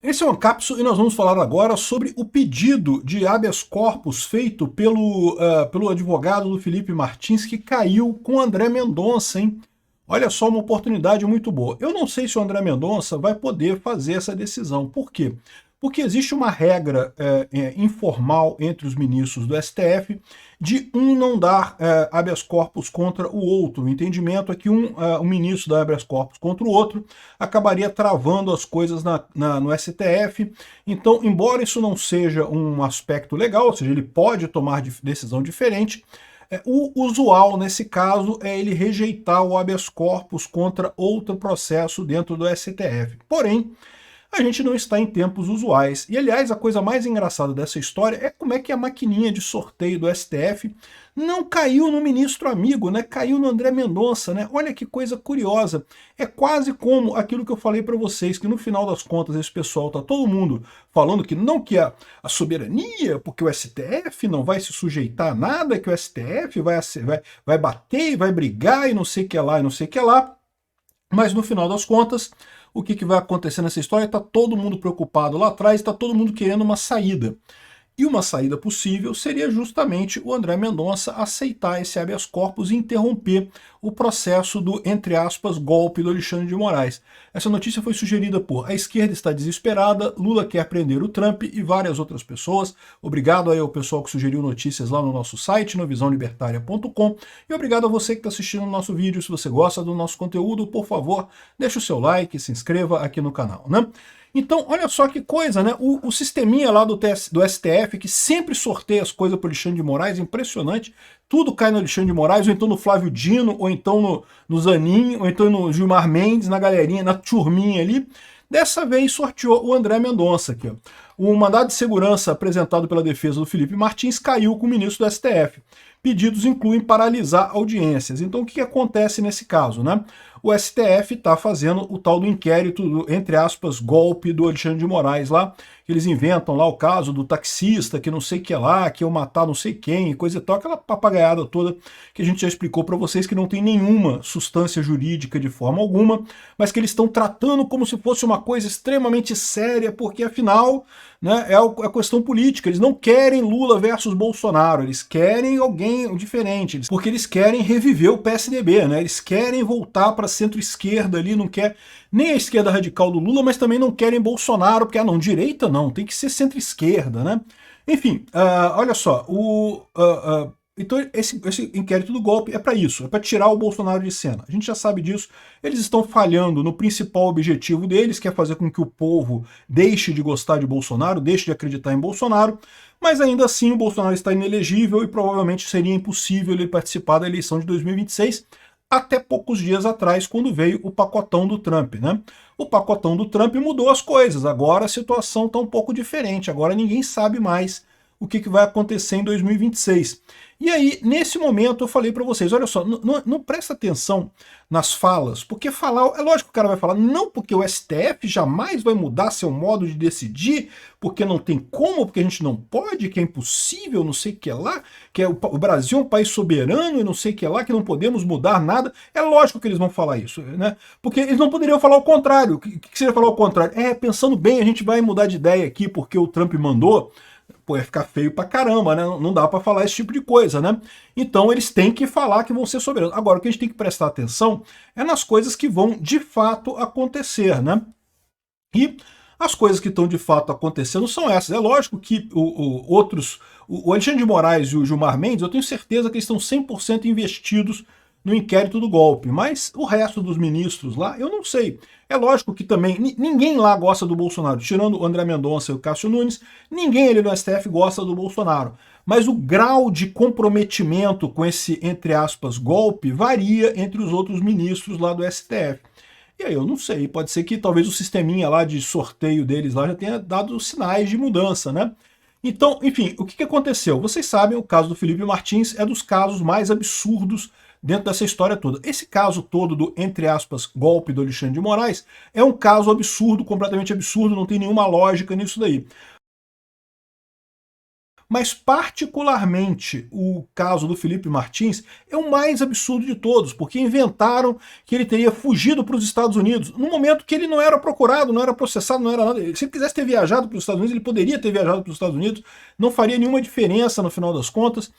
Esse é o Ancapsu e nós vamos falar agora sobre o pedido de habeas corpus feito pelo advogado do Felipe Martins, que caiu com o André Mendonça, hein? Olha só, uma oportunidade muito boa. Eu não sei se o André Mendonça vai poder fazer essa decisão. Por quê? Porque existe uma regra informal entre os ministros do STF de um não dar habeas corpus contra o outro. O entendimento é que um ministro dá habeas corpus contra o outro acabaria travando as coisas no STF. Então, embora isso não seja um aspecto legal, ou seja, ele pode tomar decisão diferente, o usual nesse caso é ele rejeitar o habeas corpus contra outro processo dentro do STF. Porém, a gente não está em tempos usuais. E, aliás, a coisa mais engraçada dessa história é como é que a maquininha de sorteio do STF não caiu no ministro amigo, né? Caiu no André Mendonça, né? Olha que coisa curiosa. É quase como aquilo que eu falei para vocês, que no final das contas esse pessoal tá todo mundo falando que não que a soberania, porque o STF não vai se sujeitar a nada, que o STF vai bater e vai brigar e não sei o que lá e não sei o que lá. Mas no final das contas, o que vai acontecer nessa história? Está todo mundo preocupado lá atrás, está todo mundo querendo uma saída. E uma saída possível seria justamente o André Mendonça aceitar esse habeas corpus e interromper o processo do, entre aspas, golpe do Alexandre de Moraes. Essa notícia foi sugerida por A Esquerda Está Desesperada, Lula Quer Prender o Trump e várias outras pessoas. Obrigado aí ao pessoal que sugeriu notícias lá no nosso site, no visãolibertaria.com. E obrigado a você que está assistindo o nosso vídeo. Se você gosta do nosso conteúdo, por favor, deixe o seu like, se inscreva aqui no canal, né? Então, olha só que coisa, né? O sisteminha lá do STF, que sempre sorteia as coisas para o Alexandre de Moraes, impressionante. Tudo cai no Alexandre de Moraes, ou então no Flávio Dino, ou então no Zanin, ou então no Gilmar Mendes, na galerinha, na turminha ali. Dessa vez sorteou o André Mendonça aqui. Ó. O mandado de segurança apresentado pela defesa do Felipe Martins caiu com o ministro do STF. Pedidos incluem paralisar audiências. Então o que acontece nesse caso, né? O STF está fazendo o tal do inquérito, entre aspas, golpe do Alexandre de Moraes lá, que eles inventam lá o caso do taxista, que não sei o que lá, que eu matar não sei quem, coisa e tal, aquela papagaiada toda que a gente já explicou para vocês que não tem nenhuma substância jurídica de forma alguma, mas que eles estão tratando como se fosse uma coisa extremamente séria, porque afinal, né, é a questão política, eles não querem Lula versus Bolsonaro, eles querem alguém diferente, porque eles querem reviver o PSDB, né, eles querem voltar para centro-esquerda ali, não quer nem a esquerda radical do Lula, mas também não querem Bolsonaro, porque, não, direita não, tem que ser centro-esquerda, né? Enfim, olha só, então esse inquérito do golpe é para isso, é para tirar o Bolsonaro de cena. A gente já sabe disso, eles estão falhando no principal objetivo deles, que é fazer com que o povo deixe de gostar de Bolsonaro, deixe de acreditar em Bolsonaro, mas ainda assim o Bolsonaro está inelegível e provavelmente seria impossível ele participar da eleição de 2026, até poucos dias atrás, quando veio o pacotão do Trump, né? O pacotão do Trump mudou as coisas, agora a situação está um pouco diferente, agora ninguém sabe mais o que vai acontecer em 2026. E aí, nesse momento, eu falei para vocês, olha só, não presta atenção nas falas, porque falar, é lógico que o cara vai falar, não porque o STF jamais vai mudar seu modo de decidir, porque não tem como, porque a gente não pode, que é impossível, não sei o que lá, que o Brasil é um país soberano e não sei o que lá, que não podemos mudar nada. É lógico que eles vão falar isso, né? Porque eles não poderiam falar o contrário. O que seria falar o contrário? Pensando bem, a gente vai mudar de ideia aqui porque o Trump mandou. Pô, ia ficar feio pra caramba, né? Não dá pra falar esse tipo de coisa, né? Então eles têm que falar que vão ser soberanos. Agora, o que a gente tem que prestar atenção é nas coisas que vão de fato acontecer, né? E as coisas que estão de fato acontecendo são essas. É lógico que o Alexandre de Moraes e o Gilmar Mendes, eu tenho certeza que eles estão 100% investidos no inquérito do golpe, mas o resto dos ministros lá, eu não sei. É lógico que também, ninguém lá gosta do Bolsonaro, tirando o André Mendonça e o Cássio Nunes, ninguém ali no STF gosta do Bolsonaro. Mas o grau de comprometimento com esse, entre aspas, golpe, varia entre os outros ministros lá do STF. E aí eu não sei, pode ser que talvez o sisteminha lá de sorteio deles lá já tenha dado sinais de mudança, né? Então, enfim, o que aconteceu? Vocês sabem, o caso do Felipe Martins é dos casos mais absurdos dentro dessa história toda. Esse caso todo do, entre aspas, golpe do Alexandre de Moraes é um caso absurdo, completamente absurdo, não tem nenhuma lógica nisso daí. mas particularmente o caso do Felipe Martins é o mais absurdo de todos, porque inventaram que ele teria fugido para os Estados Unidos, no momento que ele não era procurado, não era processado, não era nada. Se ele quisesse ter viajado para os Estados Unidos, ele poderia ter viajado para os Estados Unidos, não faria nenhuma diferença no final das contas.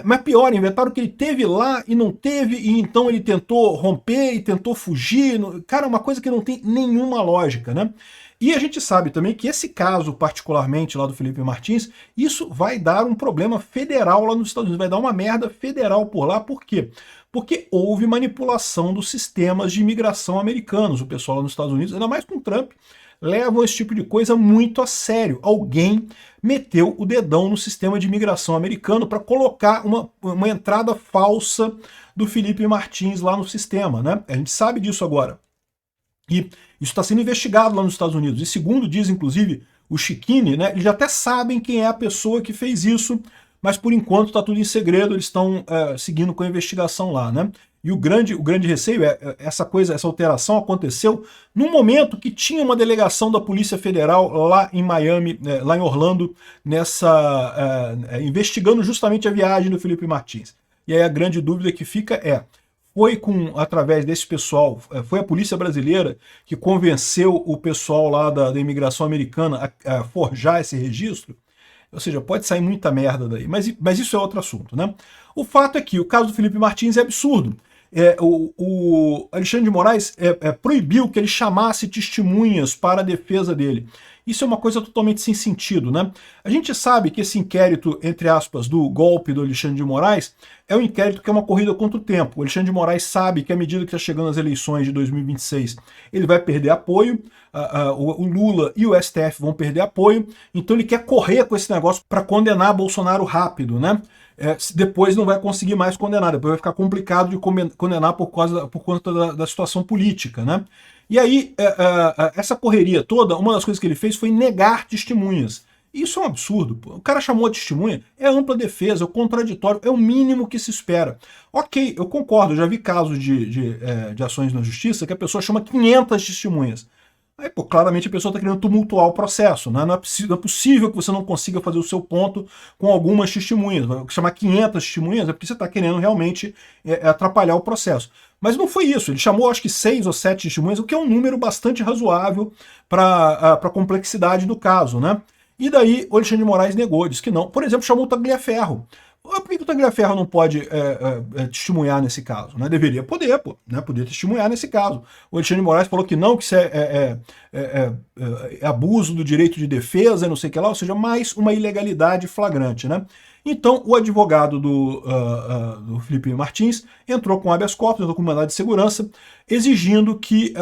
Mas pior, inventaram que ele teve lá e não teve, e então ele tentou romper e tentou fugir. Cara, uma coisa que não tem nenhuma lógica, né? E a gente sabe também que esse caso, particularmente lá do Felipe Martins, isso vai dar um problema federal lá nos Estados Unidos, vai dar uma merda federal por lá. Por quê? Porque houve manipulação dos sistemas de imigração americanos. O pessoal lá nos Estados Unidos, ainda mais com o Trump, levam esse tipo de coisa muito a sério. Alguém meteu o dedão no sistema de imigração americano para colocar uma entrada falsa do Felipe Martins lá no sistema, né? A gente sabe disso agora. E isso está sendo investigado lá nos Estados Unidos. E segundo diz, inclusive, o Chikine, né, eles já até sabem quem é a pessoa que fez isso, mas por enquanto está tudo em segredo, eles estão seguindo com a investigação lá, né? E o grande receio é essa alteração aconteceu num momento que tinha uma delegação da Polícia Federal lá em Miami, lá em Orlando, investigando justamente a viagem do Felipe Martins. E aí a grande dúvida que fica foi através desse pessoal, foi a polícia brasileira que convenceu o pessoal lá da imigração americana a forjar esse registro? Ou seja, pode sair muita merda daí, mas isso é outro assunto, né? O fato é que o caso do Felipe Martins é absurdo. O Alexandre de Moraes proibiu que ele chamasse testemunhas para a defesa dele. Isso é uma coisa totalmente sem sentido, né? A gente sabe que esse inquérito, entre aspas, do golpe do Alexandre de Moraes é um inquérito que é uma corrida contra o tempo. O Alexandre de Moraes sabe que à medida que está chegando as eleições de 2026, ele vai perder apoio, o Lula e o STF vão perder apoio, então ele quer correr com esse negócio para condenar Bolsonaro rápido, né? Depois não vai conseguir mais condenar, depois vai ficar complicado de condenar por conta da situação política, né? E aí, essa correria toda, uma das coisas que ele fez foi negar testemunhas. Isso é um absurdo. Pô. O cara chamou a testemunha, é ampla defesa, é o contraditório, é o mínimo que se espera. Ok, eu concordo, eu já vi casos de ações na justiça que a pessoa chama 500 testemunhas. Aí, pô, claramente a pessoa está querendo tumultuar o processo, né? Não é possível que você não consiga fazer o seu ponto com algumas testemunhas. Chamar 500 testemunhas é porque você está querendo realmente atrapalhar o processo. Mas não foi isso, ele chamou acho que 6 ou 7 testemunhas, o que é um número bastante razoável para a complexidade do caso, né? E daí o Alexandre de Moraes negou, disse que não. Por exemplo, chamou o Tagliaferro. Por que o Tagliaferro não pode testemunhar nesse caso? Né? Deveria poder, né? Poder testemunhar nesse caso. O Alexandre de Moraes falou que não, que isso é abuso do direito de defesa, não sei o que lá, ou seja, mais uma ilegalidade flagrante, né? Então, o advogado do Felipe Martins entrou com habeas corpus, entrou com mandado de segurança, exigindo que,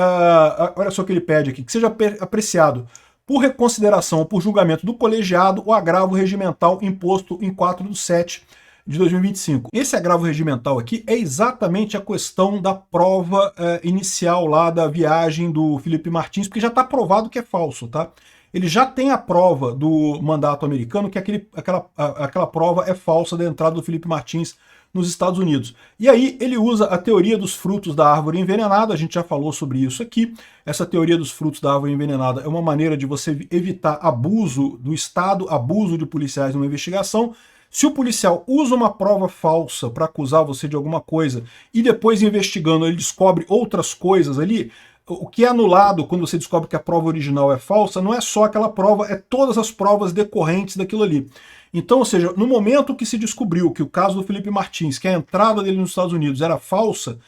olha só o que ele pede aqui, que seja apreciado por reconsideração ou por julgamento do colegiado o agravo regimental imposto em 4/7 de 2025. Esse agravo regimental aqui é exatamente a questão da prova inicial lá da viagem do Felipe Martins, porque já está provado que é falso, tá? Ele já tem a prova do mandato americano, que aquela prova é falsa da entrada do Felipe Martins nos Estados Unidos. E aí ele usa a teoria dos frutos da árvore envenenada, a gente já falou sobre isso aqui. Essa teoria dos frutos da árvore envenenada é uma maneira de você evitar abuso do Estado, abuso de policiais numa investigação. Se o policial usa uma prova falsa para acusar você de alguma coisa e depois investigando ele descobre outras coisas ali, o que é anulado quando você descobre que a prova original é falsa não é só aquela prova, é todas as provas decorrentes daquilo ali. Então, ou seja, no momento que se descobriu que o caso do Felipe Martins, que a entrada dele nos Estados Unidos era falsa,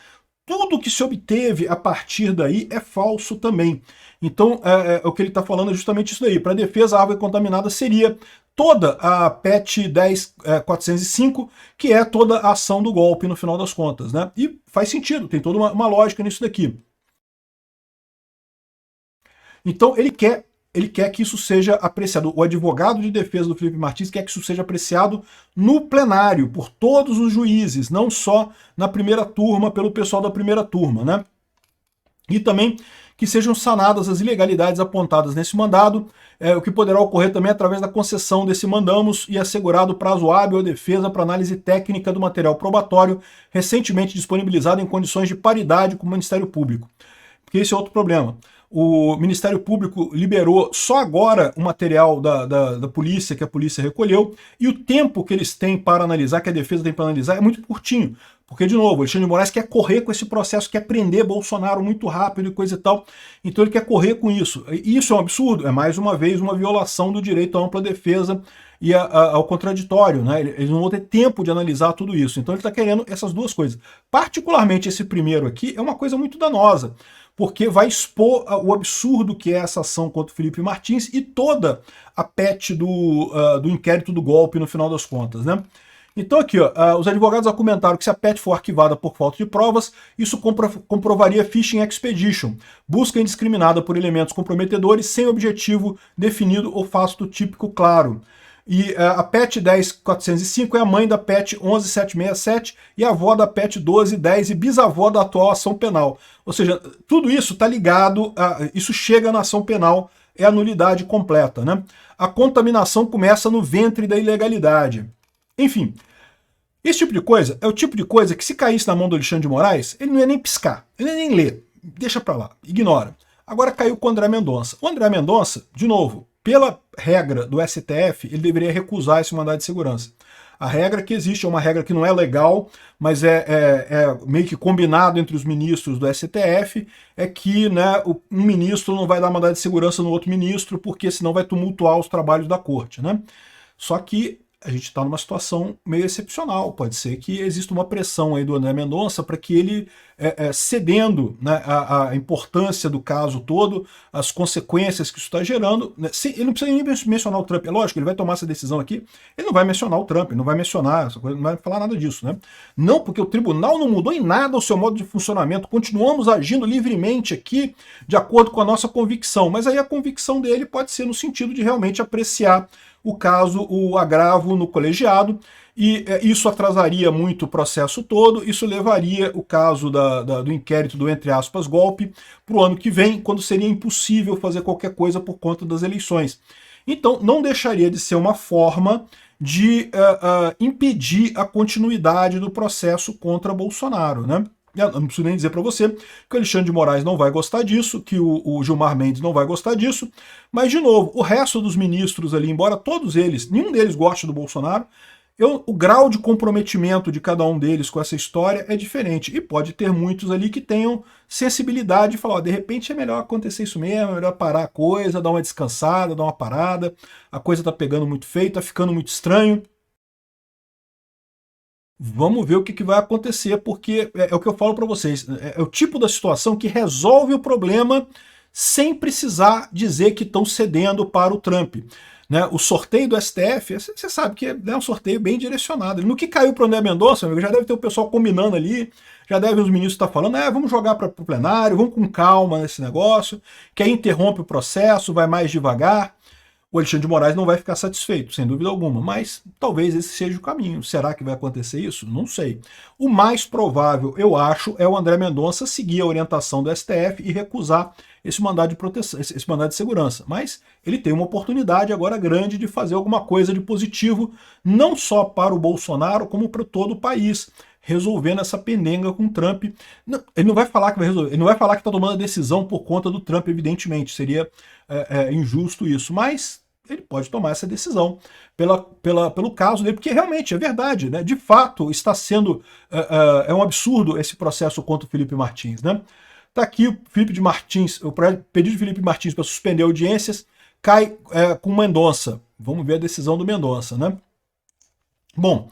tudo que se obteve a partir daí é falso também. Então, o que ele está falando é justamente isso daí. Para a defesa, a árvore contaminada seria toda a PET 10.405, que é toda a ação do golpe no final das contas, né? E faz sentido, tem toda uma lógica nisso daqui. Então ele quer que isso seja apreciado. O advogado de defesa do Felipe Martins quer que isso seja apreciado no plenário, por todos os juízes, não só na primeira turma, pelo pessoal da primeira turma, né? E também que sejam sanadas as ilegalidades apontadas nesse mandado, o que poderá ocorrer também através da concessão desse mandamos e assegurado prazo hábil à defesa para análise técnica do material probatório recentemente disponibilizado em condições de paridade com o Ministério Público. Porque esse é outro problema. O Ministério Público liberou só agora o material da polícia, que a polícia recolheu, e o tempo que eles têm para analisar, que a defesa tem para analisar, é muito curtinho. Porque, de novo, o Alexandre de Moraes quer correr com esse processo, quer prender Bolsonaro muito rápido e coisa e tal. Então ele quer correr com isso. E isso é um absurdo, é mais uma vez uma violação do direito à ampla defesa e ao contraditório, né? Eles não vão ter tempo de analisar tudo isso. Então ele está querendo essas duas coisas. Particularmente esse primeiro aqui é uma coisa muito danosa, porque vai expor o absurdo que é essa ação contra o Felipe Martins e toda a PET do inquérito do golpe no final das contas, né? Então aqui, ó, os advogados argumentaram que se a PET for arquivada por falta de provas, isso comprovaria phishing expedition, busca indiscriminada por elementos comprometedores sem objetivo definido ou fato típico claro. E a PET 10.405 é a mãe da PET 11.767 e a avó da PET 12.10 e bisavó da atual ação penal. Ou seja, tudo isso está ligado, isso chega na ação penal, é a nulidade completa, né? A contaminação começa no ventre da ilegalidade. Enfim, esse tipo de coisa é o tipo de coisa que se caísse na mão do Alexandre de Moraes, ele não ia nem piscar, ele não ia nem ler, deixa pra lá, ignora. Agora caiu com o André Mendonça. O André Mendonça, de novo, pela regra do STF, ele deveria recusar esse mandado de segurança. A regra que existe é uma regra que não é legal, mas é meio que combinado entre os ministros do STF, é que, né, um ministro não vai dar mandado de segurança no outro ministro, porque senão vai tumultuar os trabalhos da corte, né? Só que a gente está numa situação meio excepcional. Pode ser que exista uma pressão aí do André Mendonça para que ele, cedendo, né, a importância do caso todo, as consequências que isso está gerando, né, ele não precisa nem mencionar o Trump. É lógico, ele vai tomar essa decisão aqui, ele não vai mencionar o Trump, ele não vai mencionar essa coisa, não vai falar nada disso, né? Não, porque o tribunal não mudou em nada o seu modo de funcionamento, continuamos agindo livremente aqui, de acordo com a nossa convicção, mas aí a convicção dele pode ser no sentido de realmente apreciar o caso, o agravo no colegiado, e isso atrasaria muito o processo todo, isso levaria o caso do inquérito do, entre aspas, golpe para o ano que vem, quando seria impossível fazer qualquer coisa por conta das eleições. Então, não deixaria de ser uma forma de impedir a continuidade do processo contra Bolsonaro, né? Eu não preciso nem dizer para você que o Alexandre de Moraes não vai gostar disso, que o Gilmar Mendes não vai gostar disso, mas, de novo, o resto dos ministros ali, embora todos eles, nenhum deles goste do Bolsonaro, o grau de comprometimento de cada um deles com essa história é diferente, e pode ter muitos ali que tenham sensibilidade de falar, ó, de repente é melhor acontecer isso mesmo, é melhor parar a coisa, dar uma descansada, dar uma parada, a coisa tá pegando muito feio, tá ficando muito estranho. Vamos ver o que vai acontecer, porque é o que eu falo para vocês, é o tipo da situação que resolve o problema sem precisar dizer que estão cedendo para o Trump. Né? O sorteio do STF, você sabe que é um sorteio bem direcionado. No que caiu para o André Mendonça, amigo, já deve ter o pessoal combinando ali, já deve os ministros estar falando, vamos jogar para o plenário, vamos com calma nesse negócio, que aí interrompe o processo, vai mais devagar. O Alexandre de Moraes não vai ficar satisfeito, sem dúvida alguma, mas talvez esse seja o caminho. Será que vai acontecer isso? Não sei. O mais provável, eu acho, é o André Mendonça seguir a orientação do STF e recusar esse mandado de proteção, esse mandado de segurança. Mas ele tem uma oportunidade agora grande de fazer alguma coisa de positivo, não só para o Bolsonaro, como para todo o país, resolvendo essa pendenga com o Trump. Não, ele não vai falar que vai resolver, ele não vai falar que está tomando a decisão por conta do Trump, evidentemente, seria injusto isso, mas ele pode tomar essa decisão pelo caso dele, porque realmente é verdade, né? De fato está sendo, é um absurdo esse processo contra o Felipe Martins, né? Tá aqui o Felipe Martins, o pedido de Felipe Martins para suspender audiências cai com Mendonça. Vamos ver a decisão do Mendonça, né? Bom,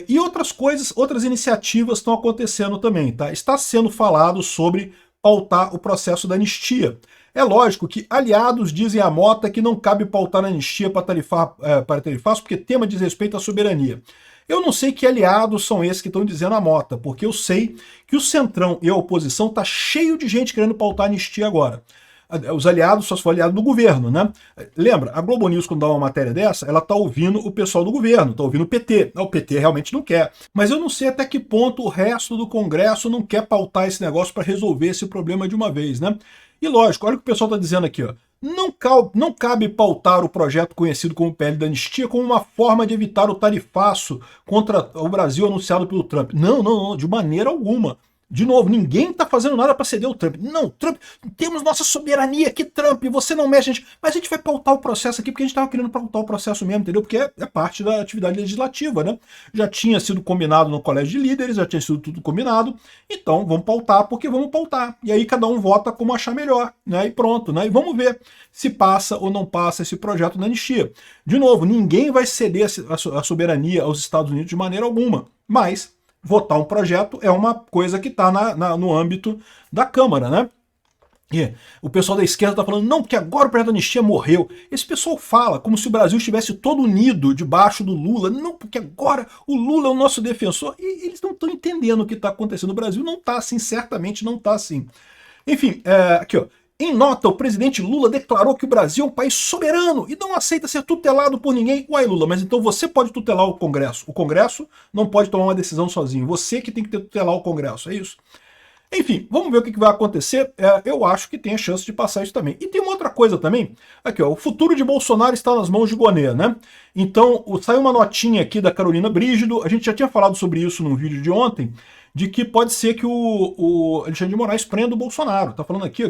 e outras coisas, outras iniciativas estão acontecendo também, tá? Está sendo falado sobre pautar o processo da anistia. É lógico que aliados dizem a Mota que não cabe pautar a anistia para tarifaço porque tema diz respeito à soberania. Eu não sei que aliados são esses que estão dizendo a Mota, porque eu sei que o Centrão e a oposição tá cheio de gente querendo pautar a anistia agora. Os aliados só se for aliado do governo, né? Lembra, a Globo News, quando dá uma matéria dessa, ela tá ouvindo o pessoal do governo, tá ouvindo o PT. O PT realmente não quer. Mas eu não sei até que ponto o resto do Congresso não quer pautar esse negócio para resolver esse problema de uma vez, né? E lógico, olha o que o pessoal está dizendo aqui, ó. Não cabe pautar o projeto conhecido como PL da anistia como uma forma de evitar o tarifaço contra o Brasil anunciado pelo Trump. Não, de maneira alguma. De novo, ninguém está fazendo nada para ceder o Trump. Não, Trump, temos nossa soberania aqui, Trump, você não mexe, a gente... Mas a gente vai pautar o processo aqui, porque a gente estava querendo pautar o processo mesmo, entendeu? Porque é parte da atividade legislativa, né? Já tinha sido combinado no Colégio de Líderes, já tinha sido tudo combinado, então vamos pautar porque vamos pautar. E aí cada um vota como achar melhor, né? E pronto, né? E vamos ver se passa ou não passa esse projeto da anistia. De novo, ninguém vai ceder a soberania aos Estados Unidos de maneira alguma, mas votar um projeto é uma coisa que está no âmbito da Câmara, né? E o pessoal da esquerda está falando, não, porque agora o projeto da anistia morreu. Esse pessoal fala como se o Brasil estivesse todo unido debaixo do Lula. Não, porque agora o Lula é o nosso defensor. E eles não estão entendendo o que está acontecendo. O Brasil não está assim, certamente não está assim. Enfim, aqui ó. Em nota, o presidente Lula declarou que o Brasil é um país soberano e não aceita ser tutelado por ninguém. Uai, Lula, mas então você pode tutelar o Congresso. O Congresso não pode tomar uma decisão sozinho. Você que tem que tutelar o Congresso, é isso? Enfim, vamos ver o que vai acontecer. Eu acho que tem a chance de passar isso também. E tem uma outra coisa também. Aqui, ó, o futuro de Bolsonaro está nas mãos de Gonê, né? Então, saiu uma notinha aqui da Carolina Brígido. A gente já tinha falado sobre isso no vídeo de ontem, de que pode ser que o Alexandre de Moraes prenda o Bolsonaro. Tá falando aqui,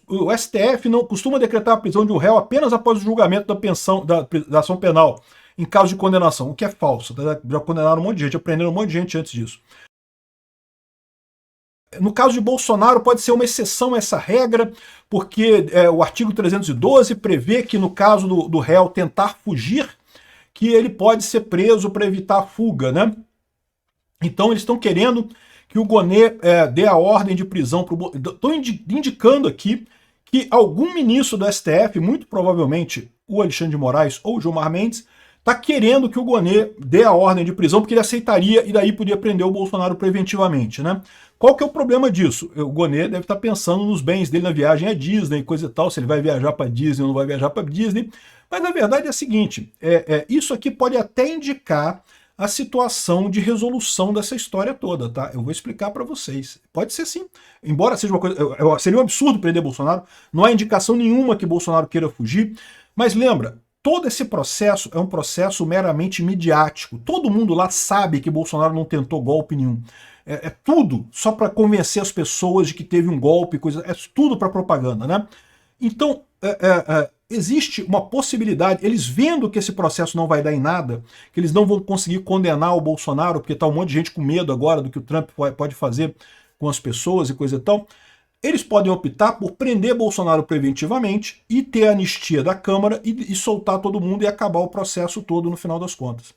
o STF não costuma decretar a prisão de um réu apenas após o julgamento da ação penal, em caso de condenação, o que é falso. Tá? Já condenaram um monte de gente, já prenderam um monte de gente antes disso. No caso de Bolsonaro, pode ser uma exceção a essa regra, porque o artigo 312 prevê que no caso do réu tentar fugir, que ele pode ser preso para evitar a fuga, né? Então eles estão querendo que o Gonê dê a ordem de prisão para o Bolsonaro. Estão indicando aqui que algum ministro do STF, muito provavelmente o Alexandre de Moraes ou o Gilmar Mendes, está querendo que o Gonê dê a ordem de prisão, porque ele aceitaria e daí podia prender o Bolsonaro preventivamente, né? Qual que é o problema disso? O Gonê deve estar pensando nos bens dele na viagem à Disney, coisa e tal, se ele vai viajar para Disney ou não vai viajar para Disney. Mas a verdade é a seguinte, isso aqui pode até indicar a situação de resolução dessa história toda, tá? Eu vou explicar para vocês. Pode ser sim, embora seja uma coisa... Seria um absurdo prender Bolsonaro, não há indicação nenhuma que Bolsonaro queira fugir, mas lembra, todo esse processo é um processo meramente midiático. Todo mundo lá sabe que Bolsonaro não tentou golpe nenhum. É tudo só para convencer as pessoas de que teve um golpe, é tudo para propaganda, né? Então, existe uma possibilidade, eles vendo que esse processo não vai dar em nada, que eles não vão conseguir condenar o Bolsonaro, porque tá um monte de gente com medo agora do que o Trump pode fazer com as pessoas e coisa e tal, eles podem optar por prender Bolsonaro preventivamente e ter a anistia da Câmara e soltar todo mundo e acabar o processo todo no final das contas.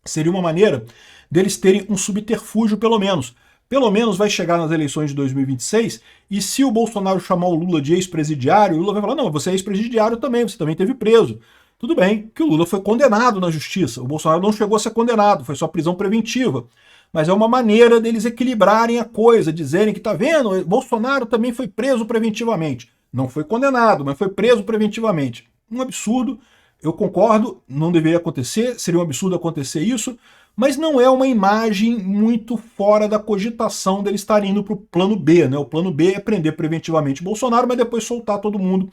Seria uma maneira deles terem um subterfúgio, pelo menos. Pelo menos vai chegar nas eleições de 2026 e se o Bolsonaro chamar o Lula de ex-presidiário, o Lula vai falar, não, você é ex-presidiário também, você também teve preso. Tudo bem que o Lula foi condenado na justiça, o Bolsonaro não chegou a ser condenado, foi só prisão preventiva. Mas é uma maneira deles equilibrarem a coisa, dizerem que, tá vendo, Bolsonaro também foi preso preventivamente. Não foi condenado, mas foi preso preventivamente. Um absurdo, eu concordo, não deveria acontecer, seria um absurdo acontecer isso, mas não é uma imagem muito fora da cogitação deles estarem indo para o plano B, né? O plano B é prender preventivamente Bolsonaro, mas depois soltar todo mundo,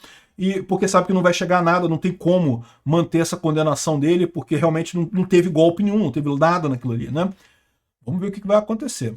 porque sabe que não vai chegar a nada, não tem como manter essa condenação dele, porque realmente não teve golpe nenhum, não teve nada naquilo ali, né? Vamos ver o que vai acontecer.